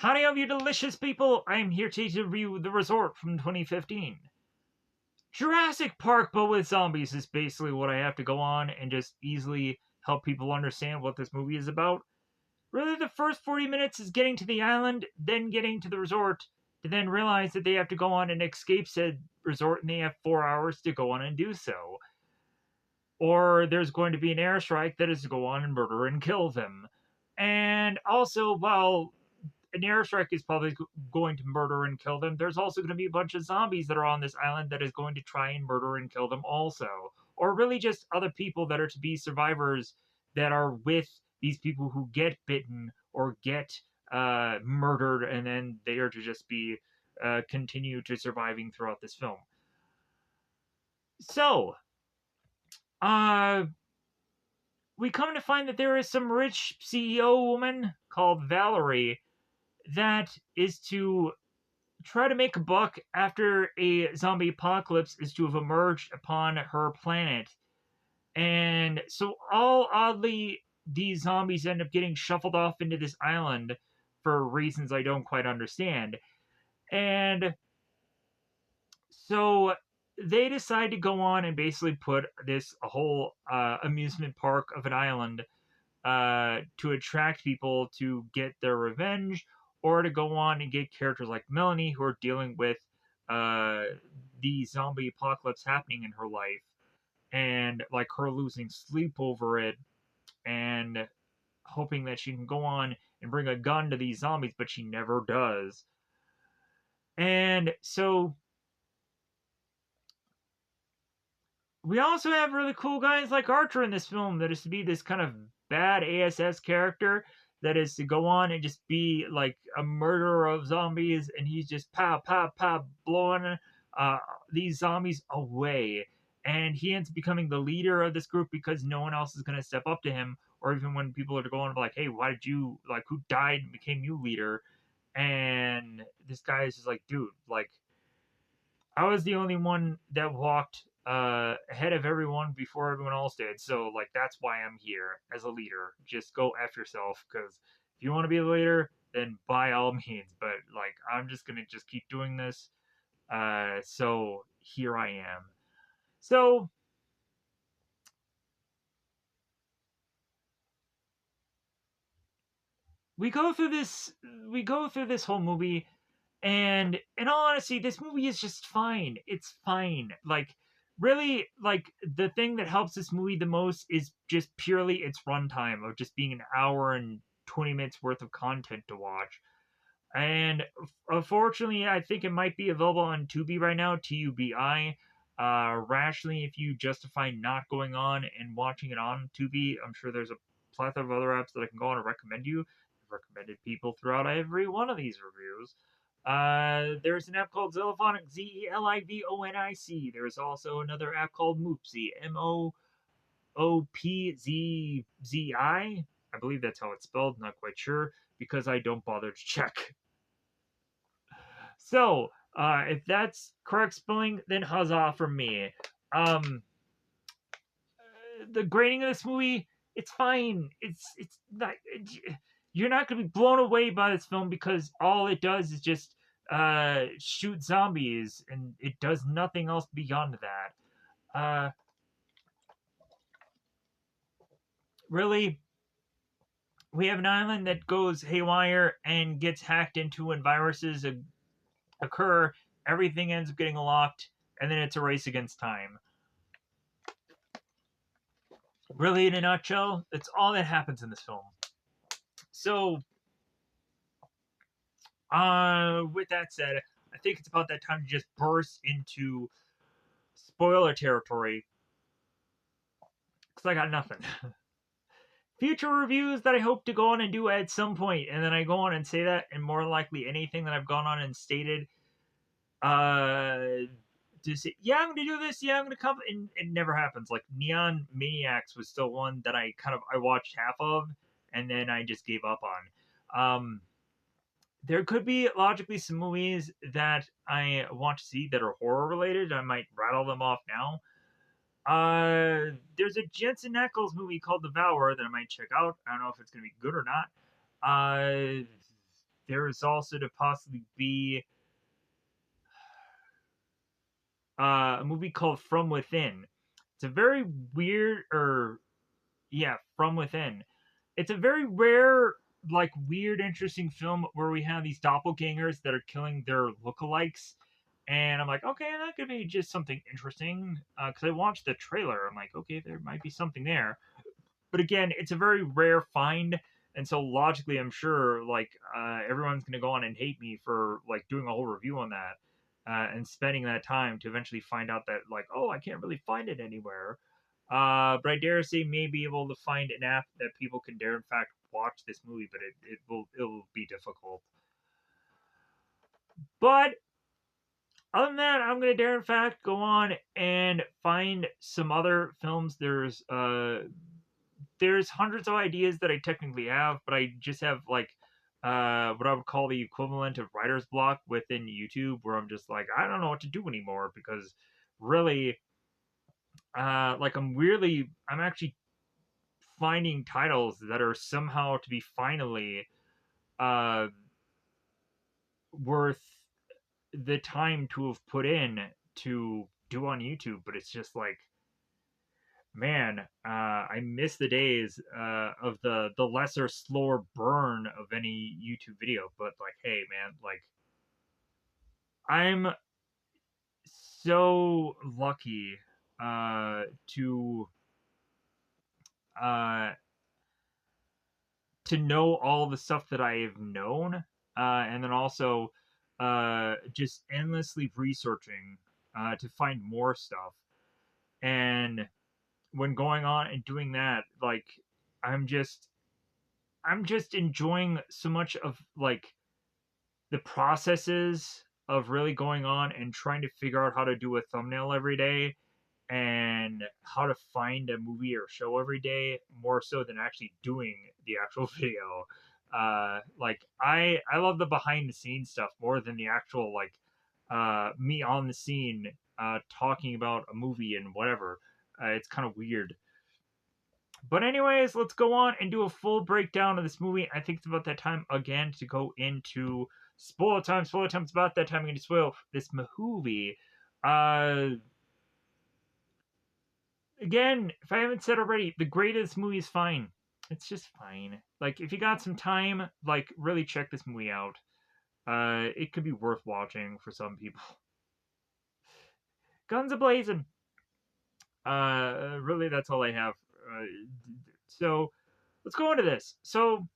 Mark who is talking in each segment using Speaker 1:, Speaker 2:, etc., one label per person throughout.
Speaker 1: Howdy, all you delicious people! I'm here to review The Resort from 2015. Jurassic Park, but with zombies, is basically what I have to go on and just easily help people understand what this movie is about. Really, the first 40 minutes is getting to the island, then getting to the resort, to then realize that they have to go on and escape said resort, and they have 4 hours to go on and do so. Or there's going to be an airstrike that is to go on and murder and kill them. And also, while an airstrike is probably going to murder and kill them, there's also going to be a bunch of zombies that are on this island that is going to try and murder and kill them also. Or really just other people that are to be survivors that are with these people who get bitten or get murdered, and then they are to just be continue to surviving throughout this film. So, uh, we come to find that there is some rich CEO woman called Valerie that is to try to make a buck after a zombie apocalypse is to have emerged upon her planet. And so, all oddly, these zombies end up getting shuffled off into this island for reasons I don't quite understand. And so, they decide to go on and basically put this a whole amusement park of an island to attract people to get their revenge, or to go on and get characters like Melanie who are dealing with uh, the zombie apocalypse happening in her life, and like her losing sleep over it, and hoping that she can go on and bring a gun to these zombies, but she never does. And so we also have really cool guys like Archer in this film that is to be this kind of bad ASS character that is to go on and just be like a murderer of zombies, and he's just pow pow pow blowing uh, these zombies away. And he ends up becoming the leader of this group because no one else is going to step up to him, or even when people are going like, "Hey, why did you like who died and became you leader?" And this guy is just like, "Dude, like I was the only one that walked ahead of everyone before everyone else did. So like that's why I'm here as a leader. Just go f yourself, because if you want to be a leader, then by all means. But like I'm just gonna just keep doing this. So here I am. So we go through this. We go through this whole movie, and in all honesty, this movie is just fine. It's fine. Like, really, like, the thing that helps this movie the most is just purely its runtime of just being an hour and 20 minutes worth of content to watch. And unfortunately, I think it might be available on Tubi right now, TUBI. Rationally, if you justify not going on and watching it on Tubi, I'm sure there's a plethora of other apps that I can go on and recommend you. I've recommended people throughout every one of these reviews. There's an app called Zelifonic, Zelivonic. There's also another app called Moopzy, Moopzi. I believe that's how it's spelled, not quite sure, because I don't bother to check. So, if that's correct spelling, then huzzah from me. Um, the grading of this movie, it's fine. It's not. You're not going to be blown away by this film because all it does is just shoot zombies, and it does nothing else beyond that. Really, we have an island that goes haywire and gets hacked into when viruses occur. Everything ends up getting locked, and then it's a race against time. Really, in a nutshell, that's all that happens in this film. So, with that said, I think it's about that time to just burst into spoiler territory, because I got nothing. Future reviews that I hope to go on and do at some point, and then I go on and say that, and more likely anything that I've gone on and stated, to say, yeah, I'm gonna do this, yeah, I'm gonna come, and it never happens. Like Neon Maniacs was still one that I watched half of, and then I just gave up on. There could be logically some movies that I want to see that are horror related. I might rattle them off now. There's a Jensen Ackles movie called The Devourer that I might check out. I don't know if it's gonna be good or not. there is also to possibly be a movie called From Within. It's a very weird, or yeah, From Within. It's a very rare, like weird, interesting film where we have these doppelgangers that are killing their lookalikes, and I'm like, okay, that could be just something interesting. Because I watched the trailer, I'm like, okay, there might be something there. But again, it's a very rare find, and so logically, I'm sure like everyone's gonna go on and hate me for like doing a whole review on that and spending that time to eventually find out that like, oh, I can't really find it anywhere. But I dare say may be able to find an app that people can dare in fact watch this movie, but it will be difficult. But other than that, I'm gonna dare in fact go on and find some other films. There's hundreds of ideas that I technically have, but I just have like what I would call the equivalent of writer's block within YouTube, where I'm just like, I don't know what to do anymore because really, like I'm actually finding titles that are somehow to be finally uh, worth the time to have put in to do on YouTube, but it's just like, man, I miss the days of the lesser, slower burn of any YouTube video. But like, hey, man, like I'm so lucky uh, to uh, to know all the stuff that I have known, and then also just endlessly researching to find more stuff. And when going on and doing that, like I'm just I'm just enjoying so much of like the processes of really going on and trying to figure out how to do a thumbnail every day and how to find a movie or show every day more so than actually doing the actual video. Like I love the behind the scenes stuff more than the actual like me on the scene talking about a movie and whatever. It's kind of weird. But anyways, let's go on and do a full breakdown of this movie. I think it's about that time again to go into spoiler time. Spoiler time. It's about that time I'm going to spoil this movie. Uh, Again, if I haven't said already, the grade of this movie is fine. It's just fine. Like if you got some time, like really check this movie out. It could be worth watching for some people. Guns a blazing. Really, that's all I have. Uh, so let's go into this. So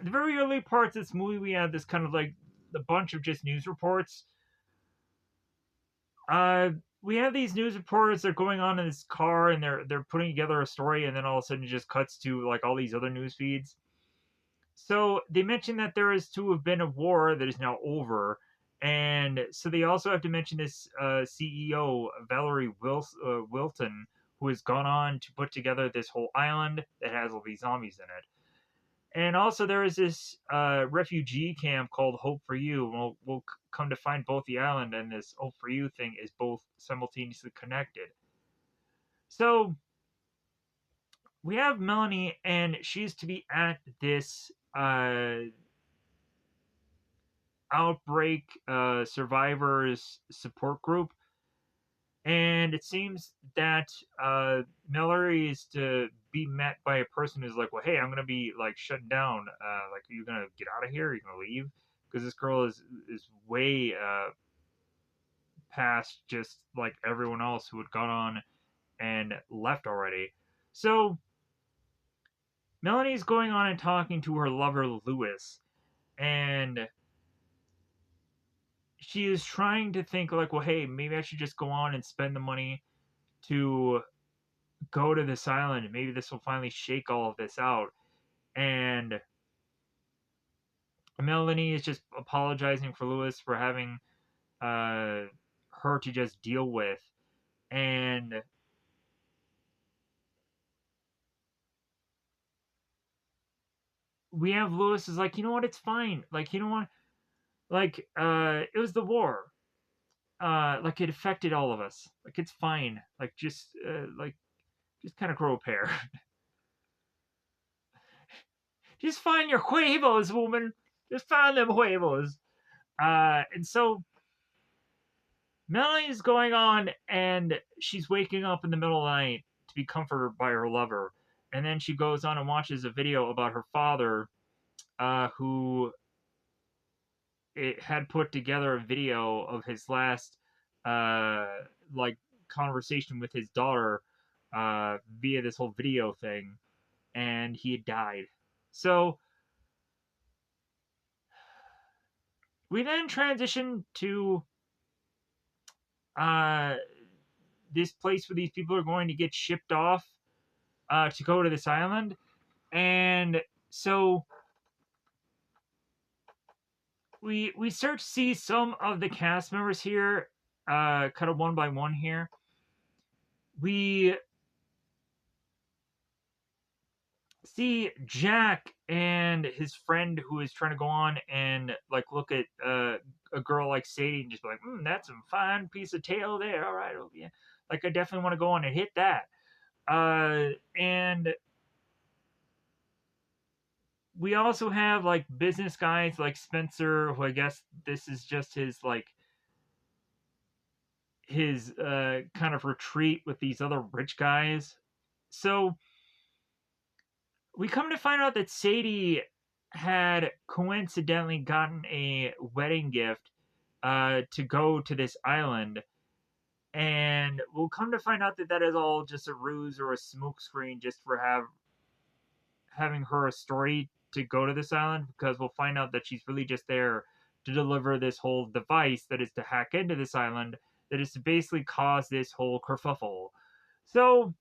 Speaker 1: the very early parts of this movie, we had this kind of like a bunch of just news reports. Uh, we have these news reporters that are going on in this car and they're putting together a story, and then all of a sudden it just cuts to like all these other news feeds. So they mentioned that there is to have been a war that is now over, and so they also have to mention this CEO Valerie Wilton, who has gone on to put together this whole island that has all these zombies in it. And also, there is this refugee camp called Hope for You. We'll come to find both the island and this Hope for You thing is both simultaneously connected. So we have Melanie, and she's to be at this outbreak survivors support group. And it seems that Mallory is to be met by a person who's like, well, hey, I'm gonna be like shutting down. Like, are you gonna get out of here? Are you gonna leave? Because this girl is way past just like everyone else who had gone on and left already. So Melanie's going on and talking to her lover Lewis, and she is trying to think like, well, hey, maybe I should just go on and spend the money to go to this island. Maybe this will finally shake all of this out. And Melanie is just apologizing for Lewis for having uh, her to just deal with. And we have Lewis is like, you know what, it's fine. Like, you know what? Like, it was the war. Like it affected all of us. Like it's fine. Like just kind of grow a pair. Just find your huevos, woman. Just find them huevos. And so Melanie's going on, and she's waking up in the middle of the night to be comforted by her lover. And then she goes on and watches a video about her father, who it had put together a video of his last, uh, like conversation with his daughter, via this whole video thing, and he had died. So we then transition to uh, this place where these people are going to get shipped off, to go to this island. And so we start to see some of the cast members here, kind of one by one here. We see Jack and his friend who is trying to go on and like look at a girl like Sadie and just be like, that's a fine piece of tail there. All right, oh, yeah. Like I definitely want to go on and hit that. And we also have like business guys like Spencer, who I guess this is just his like his kind of retreat with these other rich guys. So we come to find out that Sadie had coincidentally gotten a wedding gift, to go to this island, and we'll come to find out that that is all just a ruse or a smokescreen just for having her a story to go to this island, because we'll find out that she's really just there to deliver this whole device that is to hack into this island, that is to basically cause this whole kerfuffle. So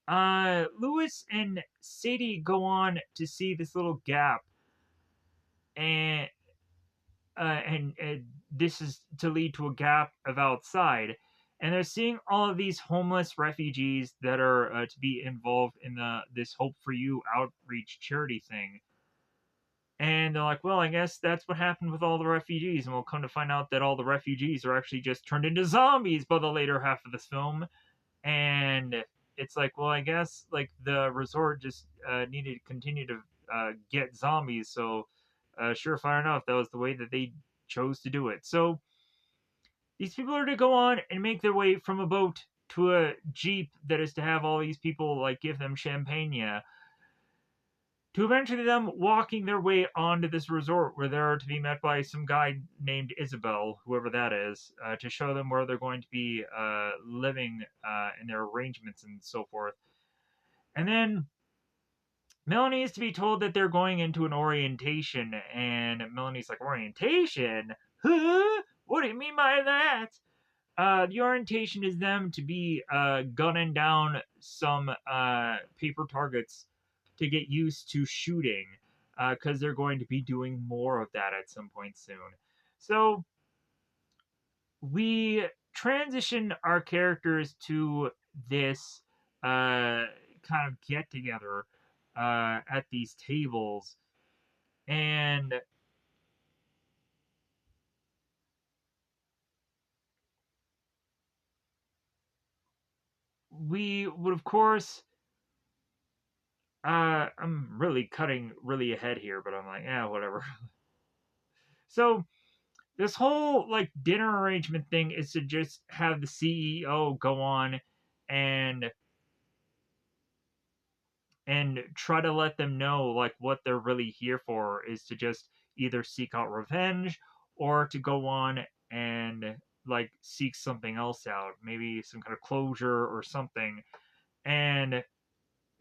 Speaker 1: Lewis and Sadie go on to see this little gap, and and this is to lead to a gap of outside, and they're seeing all of these homeless refugees that are, to be involved in the this Hope for You outreach charity thing. And they're like, well, I guess that's what happened with all the refugees. And we'll come to find out that all the refugees are actually just turned into zombies by the later half of this film. And it's like, well, I guess like the resort just, needed to continue to, get zombies. So, surefire enough, that was the way that they chose to do it. So these people are to go on and make their way from a boat to a jeep that is to have all these people like give them champagne, to eventually them walking their way onto this resort where they're to be met by some guy named Isabel, whoever that is, to show them where they're going to be, living, in their arrangements and so forth. And then Melanie is to be told that they're going into an orientation, and Melanie's like, orientation? Huh? What do you mean by that? The orientation is them to be, gunning down some, paper targets to get used to shooting, because they're going to be doing more of that at some point soon. So we transition our characters to this, kind of get together, at these tables, and we would, of course, I'm really cutting really ahead here, but I'm like, yeah, whatever. So this whole like dinner arrangement thing is to just have the CEO go on and try to let them know like what they're really here for is to just either seek out revenge or to go on and like seek something else out, maybe some kind of closure or something. And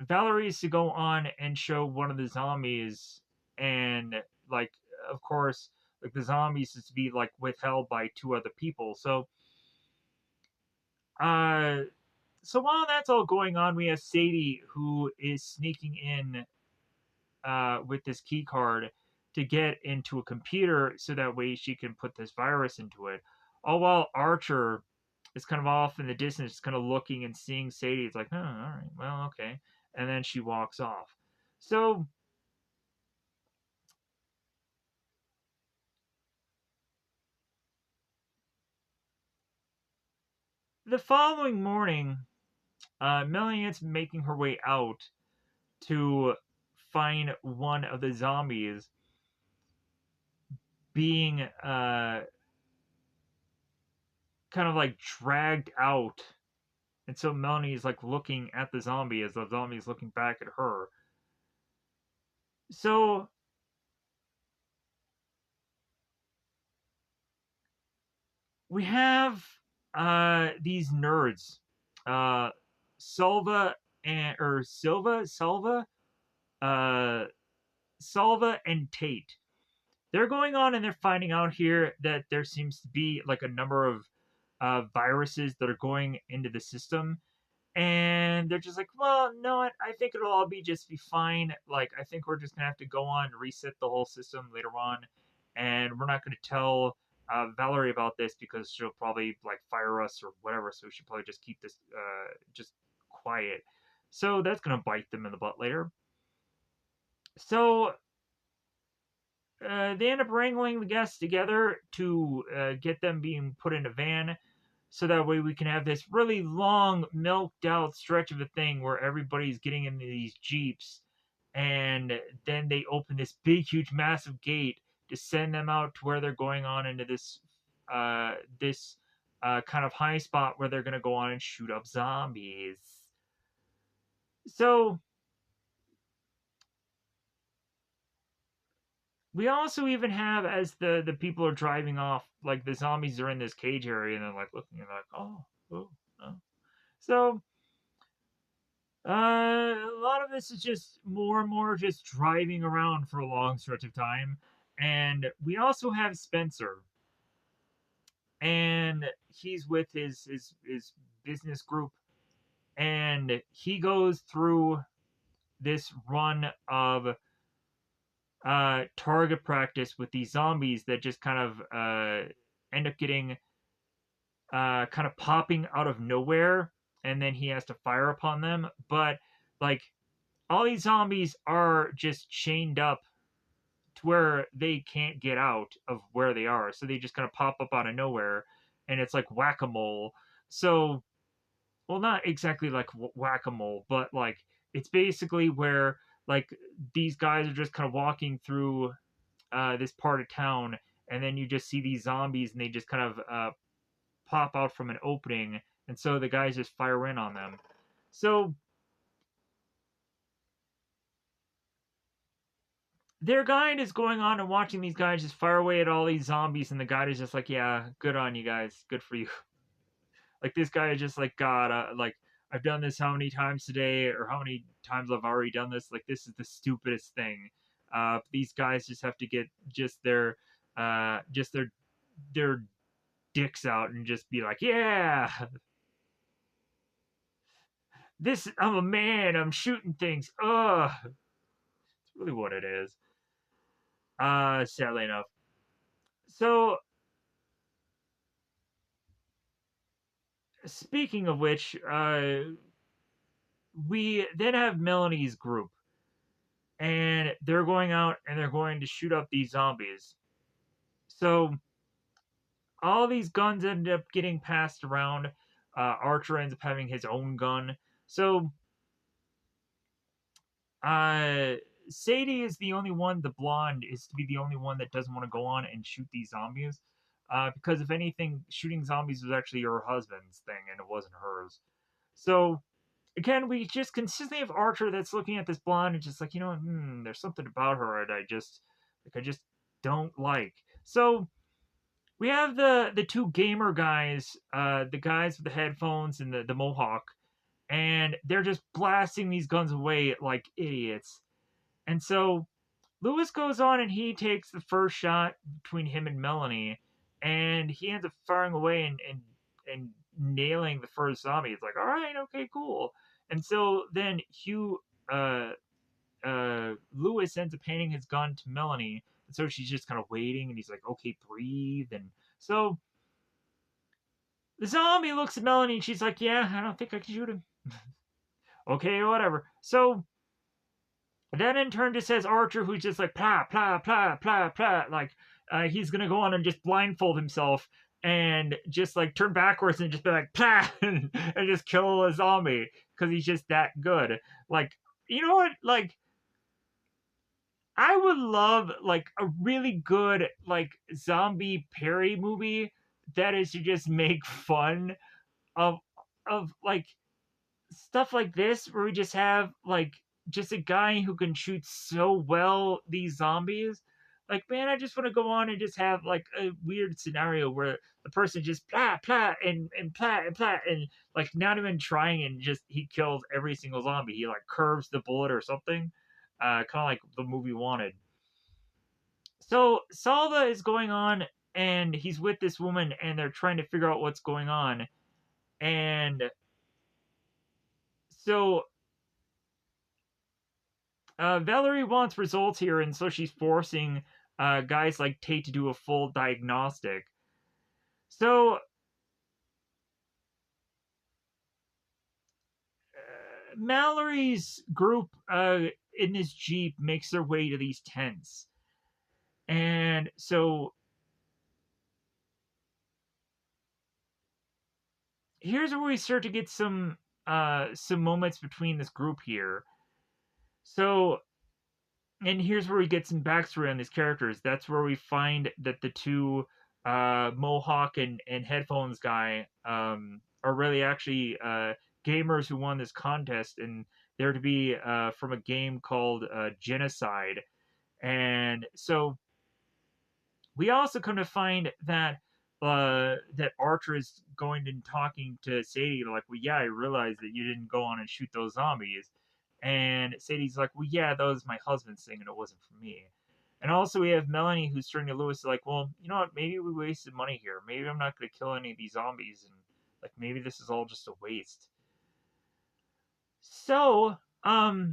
Speaker 1: Valerie's to go on and show one of the zombies, and like of course like the zombies is to be like withheld by two other people. Uh so while that's all going on, we have Sadie who is sneaking in, with this key card to get into a computer so that way she can put this virus into it. All while Archer is kind of off in the distance, kind of looking and seeing Sadie. It's like, oh, all right, well, okay. And then she walks off. So the following morning, Melanie is making her way out to find one of the zombies being kind of like dragged out. And so Melanie's like looking at the zombie as the zombie's looking back at her. So we have these nerds, uh, Salva and or uh, Salva and Tate. They're going on and they're finding out here that there seems to be like a number of viruses that are going into the system, and they're just like, well, no, I think it'll all be fine. Like, I think we're just gonna have to go on and reset the whole system later on, and we're not gonna tell Valerie about this because she'll probably like fire us or whatever. So we should probably just keep this just quiet. So that's gonna bite them in the butt later. So they end up wrangling the guests together to get them being put in a van so that way we can have this really long, milked out stretch of a thing where everybody's getting into these Jeeps, and then they open this big, huge, massive gate to send them out to where they're going on into this kind of high spot where they're going to go on and shoot up zombies. So we also even have, as the people are driving off, like the zombies are in this cage area and they're like looking and they're like, oh. So a lot of this is just more and more just driving around for a long stretch of time. And we also have Spencer, and he's with his business group, and he goes through this run of target practice with these zombies that just kind of end up getting kind of popping out of nowhere, and then he has to fire upon them. But like all these zombies are just chained up to where they can't get out of where they are, so they just kind of pop up out of nowhere, and it's like whack-a-mole. So, well, not exactly like whack-a-mole, but like it's basically where like these guys are just kind of walking through this part of town, and then you just see these zombies, and they just kind of pop out from an opening, and so the guys just fire in on them. So their guide is going on and watching these guys just fire away at all these zombies, and the guide is just like, yeah, good on you guys, good for you. Like this guy is just like, God, like I've done this how many times today, or how many times I've already done this. Like this is the stupidest thing. These guys just have to get just their dicks out and just be like, yeah, this I'm a man, I'm shooting things. Ugh, it's really what it is. Sadly enough. So speaking of which, we then have Melanie's group, and they're going out and they're going to shoot up these zombies. So all these guns end up getting passed around. Archer ends up having his own gun. So uh, Sadie is the only one. The blonde is to be the only one that doesn't want to go on and shoot these zombies. Because if anything, shooting zombies was actually her husband's thing and it wasn't hers. So again, we just consistently have Archer that's looking at this blonde and just like, there's something about her that I just don't like. So we have the two gamer guys, the guys with the headphones and the mohawk, and they're just blasting these guns away like idiots. And so Lewis goes on and he takes the first shot between him and Melanie, and he ends up firing away and nailing the first zombie. It's like, all right, okay, cool. And so then Lewis ends up handing his gun to Melanie, and so she's just kind of waiting, and he's like, okay, breathe. And so the zombie looks at Melanie, and she's like, yeah, I don't think I can shoot him. Okay, whatever. So then in turn just says Archer, who's just like, plah, plah, plah, plah, plah, like he's gonna go on and just blindfold himself and just like turn backwards and just be like, plah, and just kill a zombie because he's just that good. Like, you know what? Like, I would love like a really good like zombie parody movie that is to just make fun of like stuff like this where we just have like just a guy who can shoot so well these zombies. Like, man, I just want to go on and just have like a weird scenario where the person just plah plah and plah and plah and like not even trying and just he kills every single zombie. He like curves the bullet or something. Kind of like the movie Wanted. So Salva is going on and he's with this woman and they're trying to figure out what's going on. And so Valerie wants results here, and so she's forcing guys like Tate to do a full diagnostic. So Mallory's group in this jeep makes their way to these tents, and so here's where we start to get some moments between this group here. So and here's where we get some backstory on these characters. That's where we find that the two Mohawk and headphones guy are really actually gamers who won this contest, and they're to be from a game called Genocide. And so we also come to find that that Archer is going and talking to Sadie, like, well, yeah, I realized that you didn't go on and shoot those zombies. And Sadie's like, well, yeah, that was my husband's thing and it wasn't for me. And also we have Melanie who's turning to Lewis like, well, you know what, maybe we wasted money here. Maybe I'm not gonna kill any of these zombies and like maybe this is all just a waste. So, but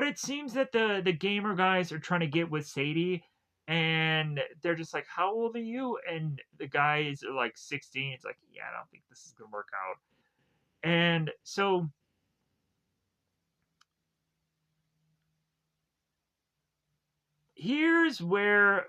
Speaker 1: it seems that the gamer guys are trying to get with Sadie, and they're just like, "How old are you?" And the guys are like 16. It's like, yeah, I don't think this is gonna work out. And so here's where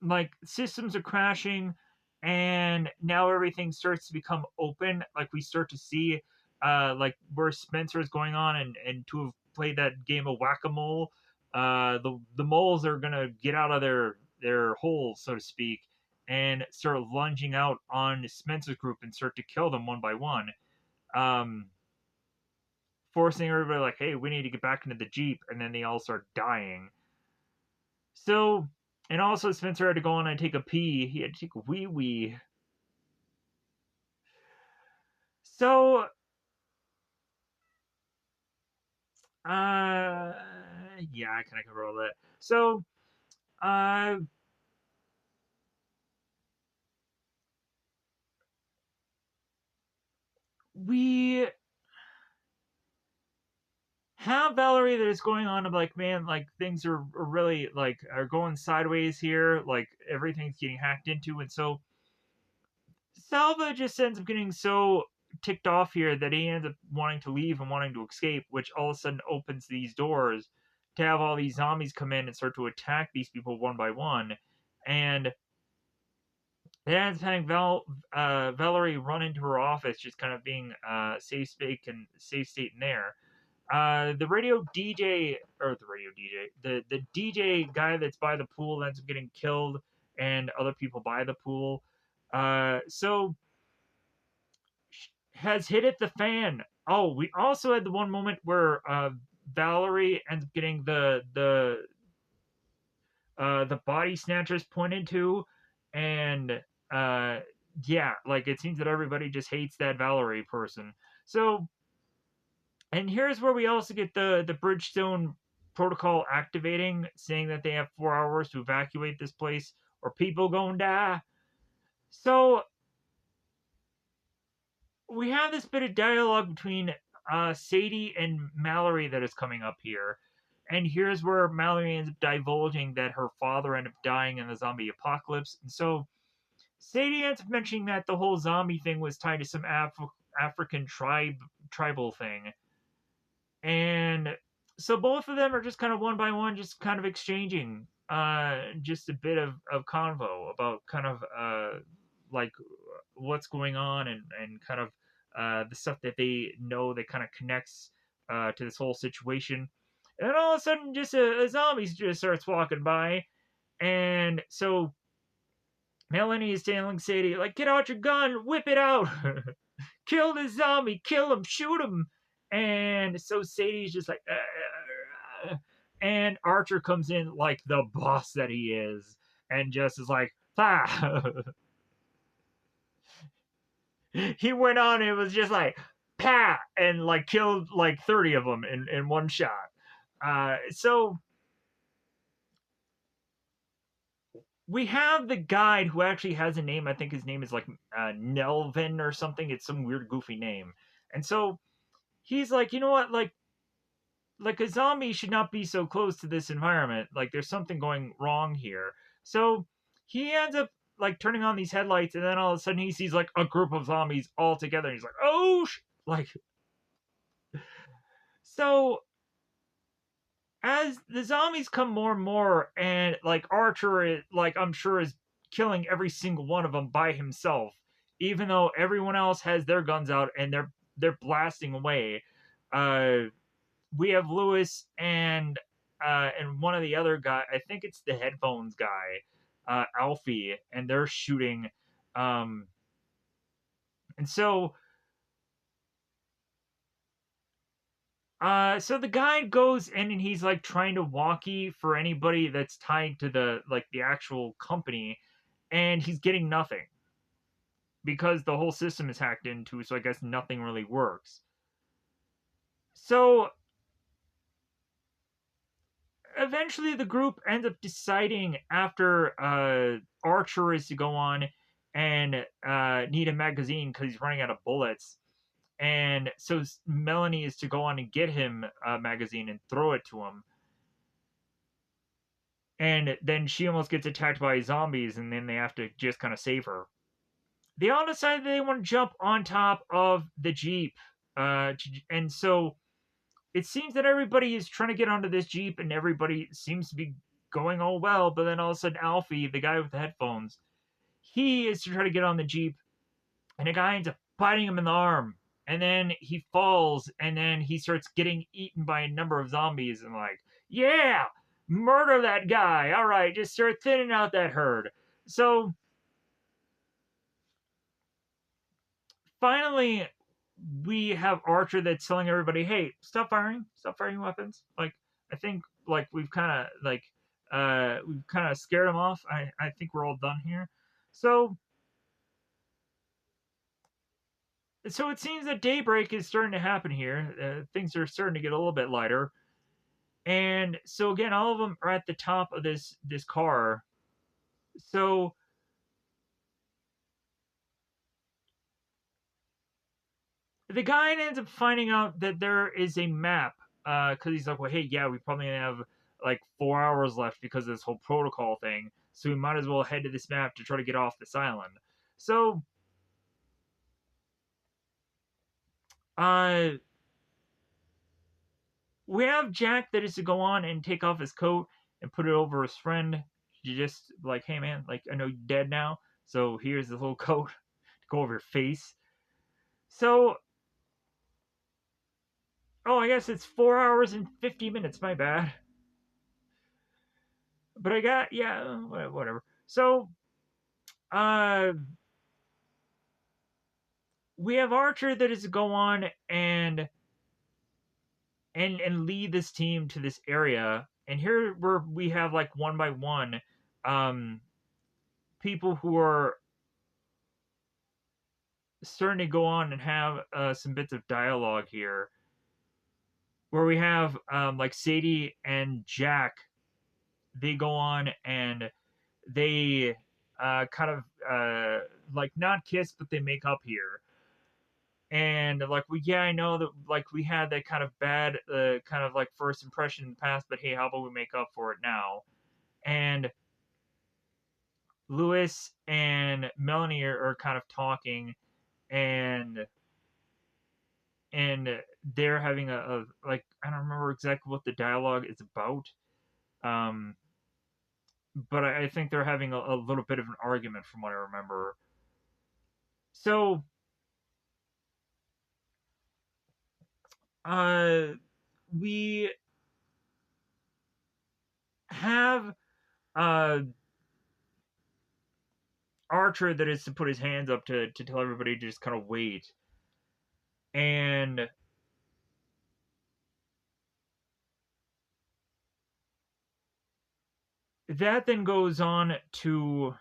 Speaker 1: like systems are crashing and now everything starts to become open, like we start to see like where Spencer is going on and to have played that game of whack-a-mole, the moles are gonna get out of their holes, so to speak, and start lunging out on Spencer's group and start to kill them one by one, um forcing everybody like, hey, we need to get back into the jeep, and then they all start dying. So, and also Spencer had to go on and take a pee. He had to take a wee wee. So, uh, yeah, I kind of cover all that. So, uh, we have Valerie that is going on of like, man, like things are really like are going sideways here. Like everything's getting hacked into, and so Salva just ends up getting so ticked off here that he ends up wanting to leave and wanting to escape, which all of a sudden opens these doors to have all these zombies come in and start to attack these people one by one. And it ends up having Valerie run into her office, just kind of being safe state in there. The radio DJ or the radio DJ, the DJ guy that's by the pool ends up getting killed, and other people by the pool. So has hit it the fan. Oh, we also had the one moment where Valerie ends up getting the body snatchers pointed to, and uh, yeah, like it seems that everybody just hates that Valerie person. So, and here's where we also get the Bridgestone protocol activating, saying that they have 4 hours to evacuate this place or people gonna die. So we have this bit of dialogue between Sadie and Mallory that is coming up here. And here's where Mallory ends up divulging that her father ended up dying in the zombie apocalypse. And so Sadie ends up mentioning that the whole zombie thing was tied to some African tribal thing. And so both of them are just kind of one by one, just kind of exchanging just a bit of convo about kind of like what's going on and kind of the stuff that they know that kind of connects to this whole situation. And then all of a sudden, just a zombie just starts walking by, and so Melanie is telling Sadie, like, get out your gun, whip it out, kill the zombie, kill him, shoot him. And so Sadie's just like, and Archer comes in like the boss that he is, and just is like, ah. He went on, and it was just like, pa, and like killed like 30 of them in one shot. So we have the guide who actually has a name. I think his name is like Nelvin or something. It's some weird, goofy name. And so he's like, you know what, like a zombie should not be so close to this environment. Like there's something going wrong here. So he ends up like turning on these headlights, and then all of a sudden he sees like a group of zombies all together. And he's like, oh, like so. As the zombies come more and more, and like Archer, like I'm sure is killing every single one of them by himself, even though everyone else has their guns out and they're blasting away. Uh, we have Lewis and one of the other guy. I think it's the headphones guy, Alfie, and they're shooting. Um, and so the guide goes in and he's like trying to walkie for anybody that's tied to the actual company, and he's getting nothing because the whole system is hacked into. So I guess nothing really works. So eventually the group ends up deciding after Archer is to go on and need a magazine because he's running out of bullets. And so Melanie is to go on and get him a magazine and throw it to him. And then she almost gets attacked by zombies, and then they have to just kind of save her. They all decide they want to jump on top of the Jeep. And so it seems that everybody is trying to get onto this Jeep, and everybody seems to be going all well. But then all of a sudden, Alfie, the guy with the headphones, he is to try to get on the Jeep, and a guy ends up biting him in the arm. And then he falls, and then he starts getting eaten by a number of zombies. And like, yeah, murder that guy. All right, just start thinning out that herd. So finally, we have Archer that's telling everybody, "Hey, stop firing weapons." Like, I think like we've kind of scared them off. I think we're all done here. So so it seems that daybreak is starting to happen here. Things are starting to get a little bit lighter, and so again, all of them are at the top of this car. So the guy ends up finding out that there is a map because he's like, well, hey, yeah, we probably have like 4 hours left because of this whole protocol thing, so we might as well head to this map to try to get off this island. So uh we have Jack that is to go on and take off his coat and put it over his friend. You just like, hey man, like I know you're dead now, so here's the little coat to go over your face. So oh, I guess it's 4 hours and 50 minutes. My bad. But I got yeah, whatever. So uh we have Archer that is to go on and lead this team to this area. And here where we have like one by one um people who are starting to go on and have some bits of dialogue here where we have like Sadie and Jack, they go on and they kind of like not kiss, but they make up here. And like we, yeah, I know that like we had that kind of bad kind of like first impression in the past, but hey, how about we make up for it now? And Lewis and Melanie are kind of talking, and and they're having a like I don't remember exactly what the dialogue is about, um, but I think they're having a little bit of an argument from what I remember. So uh, we have uh Archer that is to put his hands up to tell everybody to just kind of wait. And that then goes on to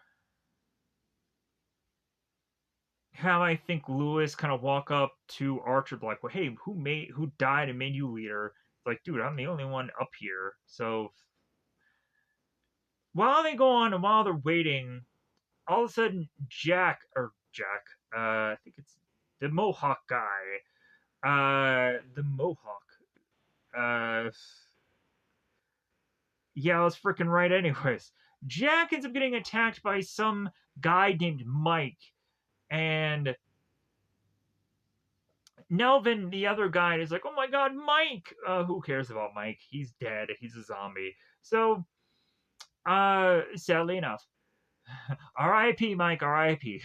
Speaker 1: have, I think, Lewis kind of walk up to Archer like, well, hey, who died and made you leader? It's like, dude, I'm the only one up here. So while they go on and while they're waiting, all of a sudden Jack, I think it's the Mohawk guy. The Mohawk. Uh yeah, I was freaking right anyways. Jack ends up getting attacked by some guy named Mike, and Nelvin, the other guy, is like, "Oh my God, Mike! Who cares about Mike? He's dead. He's a zombie." So, sadly enough, R.I.P. Mike, R.I.P.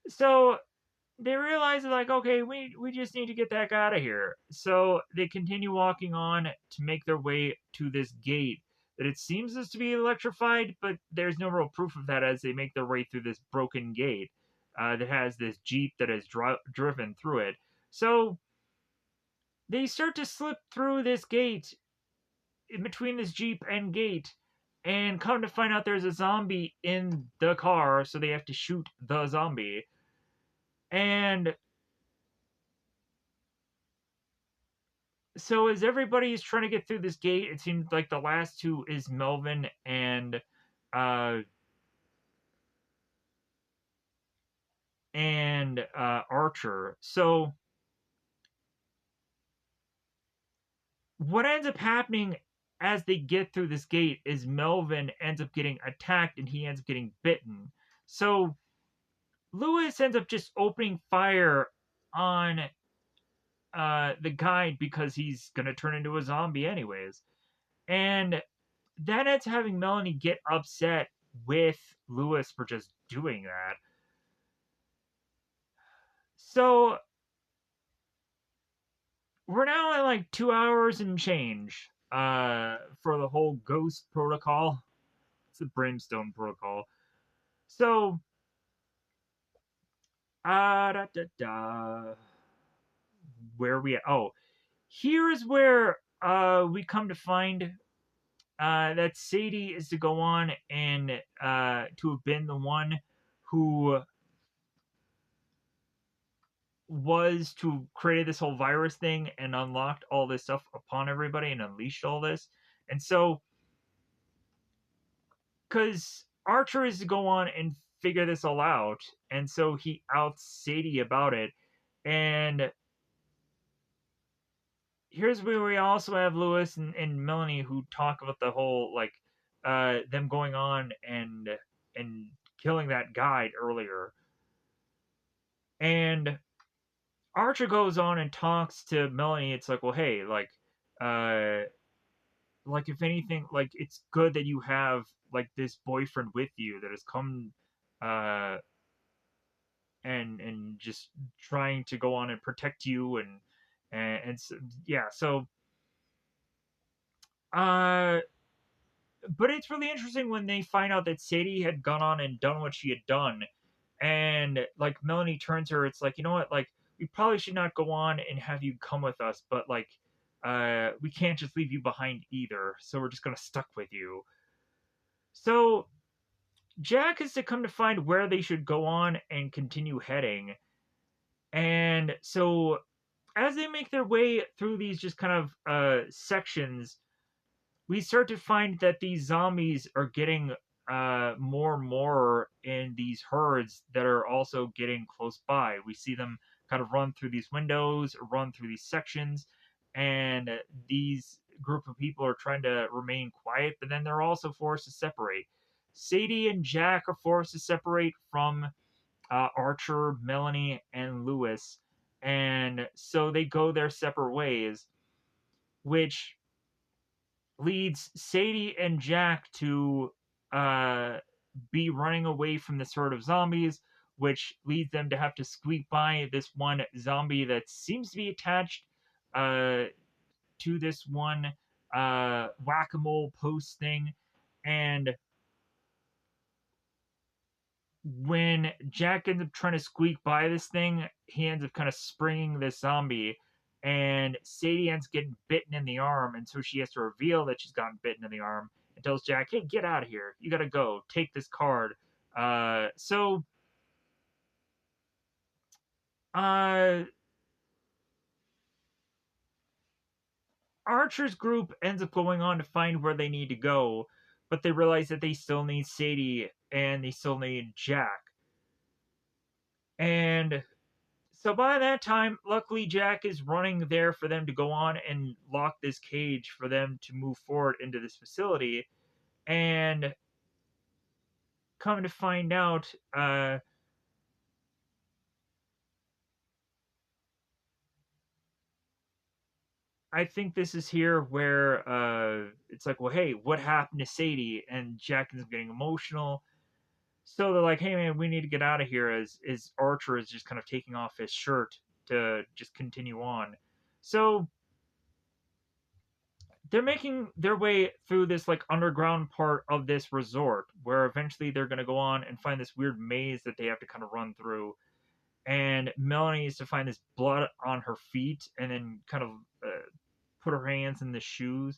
Speaker 1: So they realize like, okay, we just need to get the heck out of here. So they continue walking on to make their way to this gate that it seems is to be electrified, but there's no real proof of that as they make their way through this broken gate that has this jeep that is driven through it. So they start to slip through this gate in between this jeep and gate, and come to find out there's a zombie in the car, so they have to shoot the zombie. And so as everybody's trying to get through this gate, it seems like the last two is Melvin uh Archer. So what ends up happening as they get through this gate is Melvin ends up getting attacked and he ends up getting bitten. So Lewis ends up just opening fire on the guide because he's gonna turn into a zombie anyways. And that ends having Melanie get upset with Lewis for just doing that. So we're now at like 2 hours and change for the whole ghost protocol. It's the brimstone protocol. So da, da, da. Where are we at? Oh, here's where we come to find that Sadie is to go on and to have been the one who was to create this whole virus thing and unlocked all this stuff upon everybody and unleashed all this. And so, because Archer is to go on and figure this all out, and so he outs Sadie about it. And here's where we also have Lewis and Melanie who talk about the whole like them going on and killing that guide earlier. And Archer goes on and talks to Melanie. It's like, well, hey, uh, like if anything, like it's good that you have like this boyfriend with you that has come, uh, and just trying to go on and protect you and so, yeah, so uh, but it's really interesting when they find out that Sadie had gone on and done what she had done, and like Melanie turns her, it's like, you know what, like we probably should not go on and have you come with us, but like we can't just leave you behind either, so we're just gonna stuck with you. So Jack is to come to find where they should go on and continue heading. And so as they make their way through these just kind of sections, we start to find that these zombies are getting more and more in these herds that are also getting close by. We see them kind of run through these windows, run through these sections, and these group of people are trying to remain quiet, but then they're also forced to separate. Sadie and Jack are forced to separate from Archer, Melanie, and Lewis, and so they go their separate ways, which leads Sadie and Jack to uh, be running away from this herd of zombies, which leads them to have to squeak by this one zombie that seems to be attached uh, to this one whack-a-mole post thing. And when Jack ends up trying to squeak by this thing, he ends up kind of springing this zombie, and Sadie ends up getting bitten in the arm, and so she has to reveal that she's gotten bitten in the arm and tells Jack, "Hey, get out of here! You gotta go. Take this card." So uh, Archer's group ends up going on to find where they need to go, but they realize that they still need Sadie and they still need Jack. And so by that time, luckily Jack is running there for them to go on and lock this cage for them to move forward into this facility. And come to find out, I think this is here where it's like, well, hey, what happened to Sadie? And Jack is getting emotional. So they're like, hey man, we need to get out of here as Archer is just kind of taking off his shirt to just continue on. So they're making their way through this like underground part of this resort where eventually they're going to go on and find this weird maze that they have to kind of run through. And Melanie needs to find this blood on her feet and then kind of put her hands in the shoes.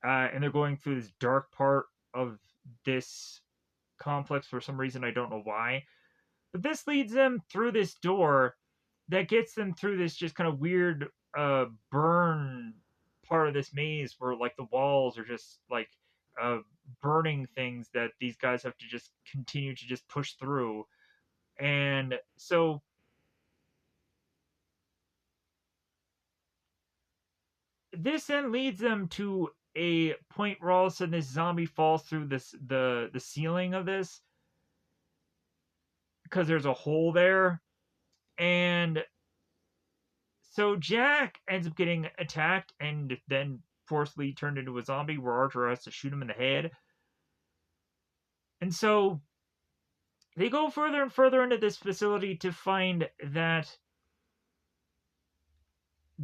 Speaker 1: And they're going through this dark part of this complex for some reason. I don't know why. But this leads them through this door that gets them through this just kind of weird burn part of this maze where like the walls are just like uh, burning things that these guys have to just continue to just push through. And so this then leads them to a point where all of a sudden this zombie falls through the ceiling of this because there's a hole there. And so Jack ends up getting attacked and then forcibly turned into a zombie where Archer has to shoot him in the head. And so they go further and further into this facility to find that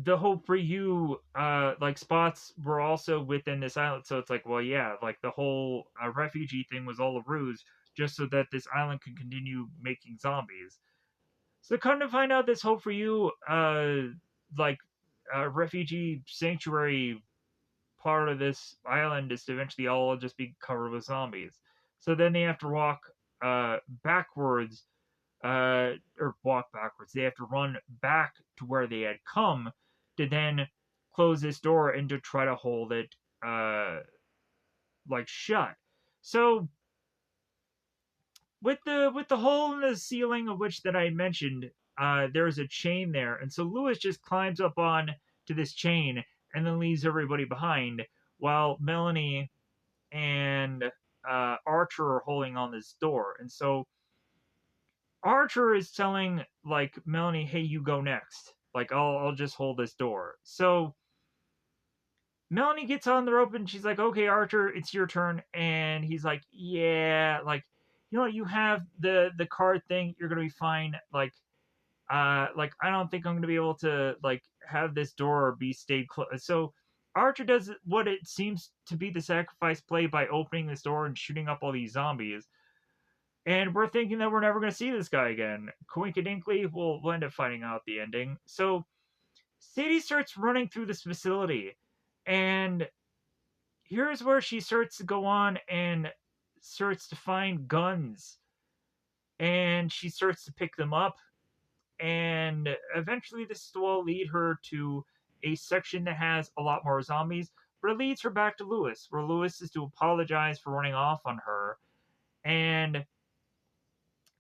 Speaker 1: the Hope for You like spots were also within this island. So it's like, well, yeah, like the whole refugee thing was all a ruse just so that this island can continue making zombies. So come to find out, this Hope for You like refugee sanctuary part of this island is to eventually all just be covered with zombies. So then they have to walk backwards, or walk backwards. They have to run back to where they had come to then close this door and to try to hold it like shut. So with the hole in the ceiling of which that I mentioned, there's a chain there, and so Lewis just climbs up on to this chain and then leaves everybody behind, while Melanie and Archer are holding on this door. And so Archer is telling like Melanie, "Hey, you go next. Like I'll just hold this door." So Melanie gets on the rope and she's like, "Okay, Archer, it's your turn." And he's like, "Yeah, like you know what? You have the card thing. You're gonna be fine. Like I don't think I'm gonna be able to like have this door be stayed closed." So Archer does what it seems to be the sacrifice play by opening this door and shooting up all these zombies. And we're thinking that we're never going to see this guy again. Coincidental, we'll end up finding out the ending. So Sadie starts running through this facility, and here's where she starts to go on and starts to find guns, and she starts to pick them up, and eventually this will lead her to a section that has a lot more zombies, but it leads her back to Lewis, where Lewis is to apologize for running off on her, and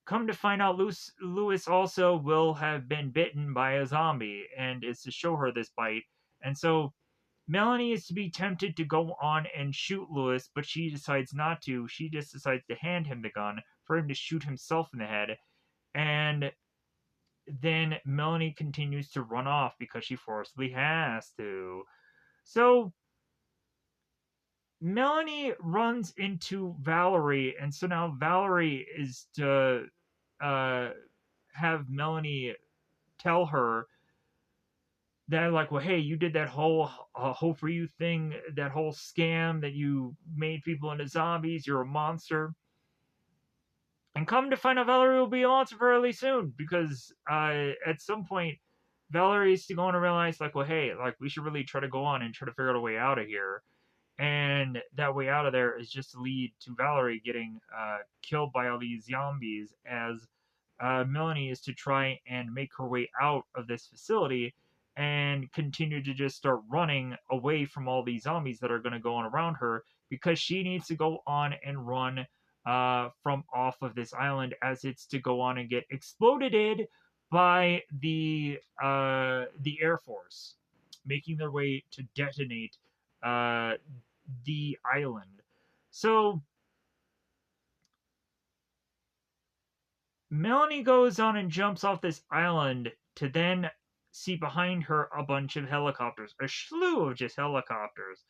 Speaker 1: come to find out, Lewis also will have been bitten by a zombie and is to show her this bite. And so Melanie is to be tempted to go on and shoot Lewis, but she decides not to. She just decides to hand him the gun for him to shoot himself in the head. And then Melanie continues to run off because she forcibly has to. So Melanie runs into Valerie, and so now Valerie is to uh, have Melanie tell her They're like, well, hey, you did that whole hope for you thing, that whole scam that you made people into zombies. You're a monster. And come to find out, Valerie will be a monster fairly soon because at some point, Valerie's going to realize, like, well, hey, like, we should really try to go on and try to figure out a way out of here. And that way out of there is just to lead to Valerie getting killed by all these zombies as Melanie is to try and make her way out of this facility and continue to just start running away from all these zombies that are going to go on around her because she needs to go on and run from off of this island as it's to go on and get exploded by the Air Force, making their way to detonate uh, the island. So Melanie goes on and jumps off this island to then see behind her a bunch of helicopters, a slew of just helicopters.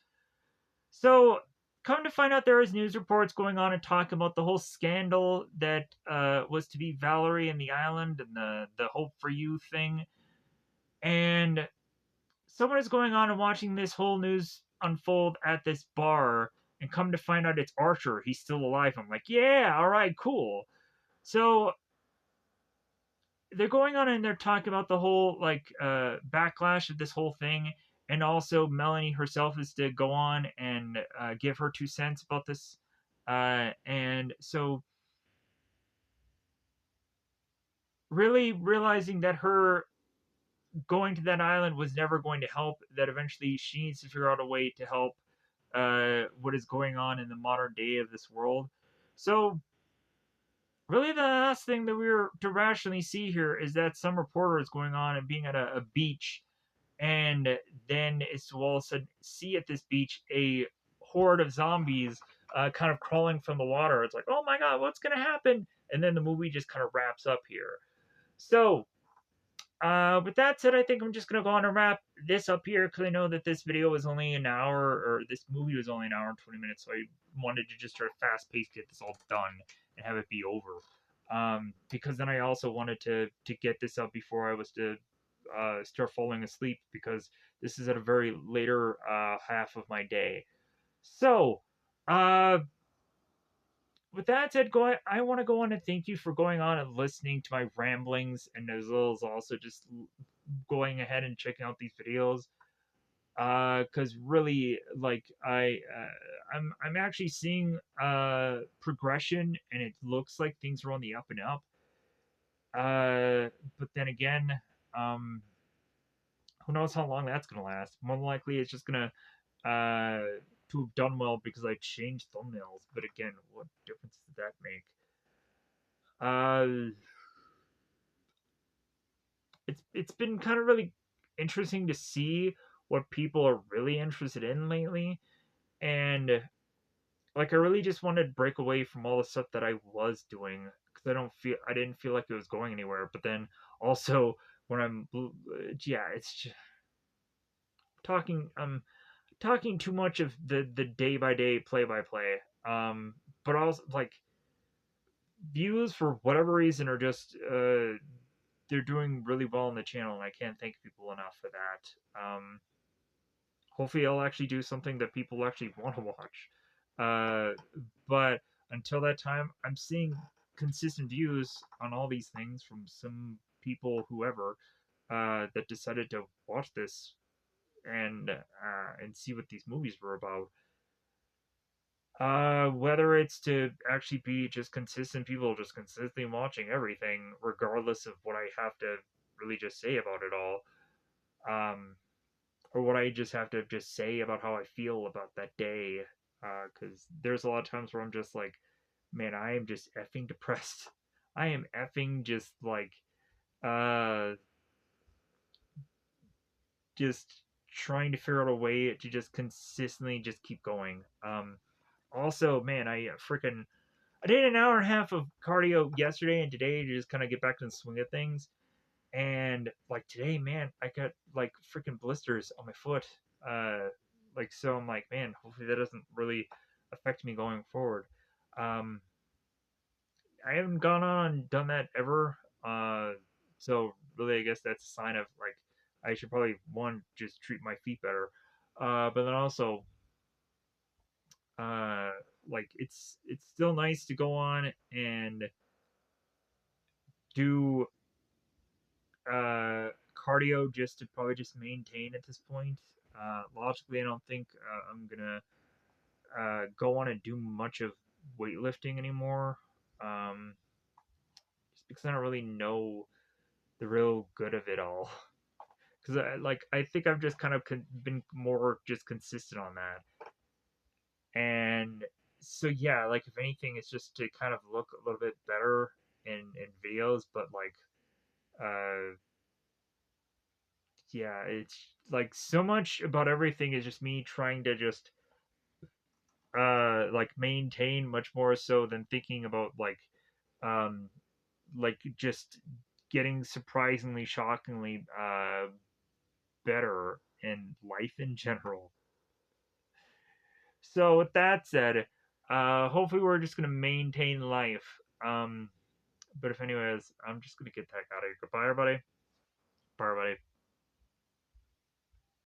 Speaker 1: So come to find out, there is news reports going on and talking about the whole scandal that was to be Valerie and the island and the Hope for You thing. And someone is going on and watching this whole news unfold at this bar, and come to find out it's Archer. He's still alive. I'm like, yeah, all right, cool. So they're going on and they're talking about the whole like backlash of this whole thing, and also Melanie herself is to go on and give her 2 cents about this, and so really realizing that her going to that island was never going to help, that eventually she needs to figure out a way to help what is going on in the modern day of this world. So really the last thing that we were to rationally see here is that some reporter is going on and being at a beach, and then it's to all of a sudden see at this beach a horde of zombies kind of crawling from the water. It's like, oh my god, what's gonna happen? And then the movie just kind of wraps up here. So with that said, I think I'm just gonna go on and wrap this up here because I know that this video was only an hour, or this movie was only an hour and 20 minutes, so I wanted to just try to fast pace get this all done and have it be over. Because then I also wanted to get this up before I was to start falling asleep because this is at a very later half of my day. So, uh, with that said, I want to go on and thank you for going on and listening to my ramblings, and as well as also just going ahead and checking out these videos. Because really, like I'm actually seeing progression, and it looks like things are on the up and up. But then again, um, who knows how long that's gonna last? More than likely, it's just gonna to have done well because I changed thumbnails. But again, what difference does that make? Uh, it's been kind of really interesting to see what people are really interested in lately, and like I really just wanted to break away from all the stuff that I was doing because I didn't feel like it was going anywhere. But then also when yeah, it's just talking talking too much of the day by day, play by play. But also like views for whatever reason are just they're doing really well on the channel, and I can't thank people enough for that. Hopefully, I'll actually do something that people actually want to watch. Uh, but until that time, I'm seeing consistent views on all these things from some people, whoever, that decided to watch this and see what these movies were about. Whether it's to actually be just consistent people just consistently watching everything, regardless of what I have to really just say about it all, um, or what I just have to just say about how I feel about that day. Because there's a lot of times where I'm just like, man, I am just effing depressed. I am effing just like, uh, just trying to figure out a way to just consistently just keep going. Also, man, I did an hour and a half of cardio yesterday and today to just kind of get back to the swing of things. And like today, man, I got like freaking blisters on my foot. Uh, like so, I'm like, man, hopefully that doesn't really affect me going forward. Um, I haven't gone on and done that ever. So really, I guess that's a sign of like I should probably one just treat my feet better, but then also uh like it's still nice to go on and do cardio just to probably just maintain at this point. Logically, I don't think I'm gonna go on and do much of weightlifting anymore. Um, just because I don't really know the real good of it all. Because I think I've just kind of been more just consistent on that. And so yeah, like if anything, it's just to kind of look a little bit better in videos, but like uh yeah, it's like so much about everything is just me trying to just like maintain much more so than thinking about um just getting surprisingly shockingly better in life in general. So with that said, hopefully we're just gonna maintain life. But if anyways, I'm just gonna get the heck out of here. Goodbye everybody. Bye everybody.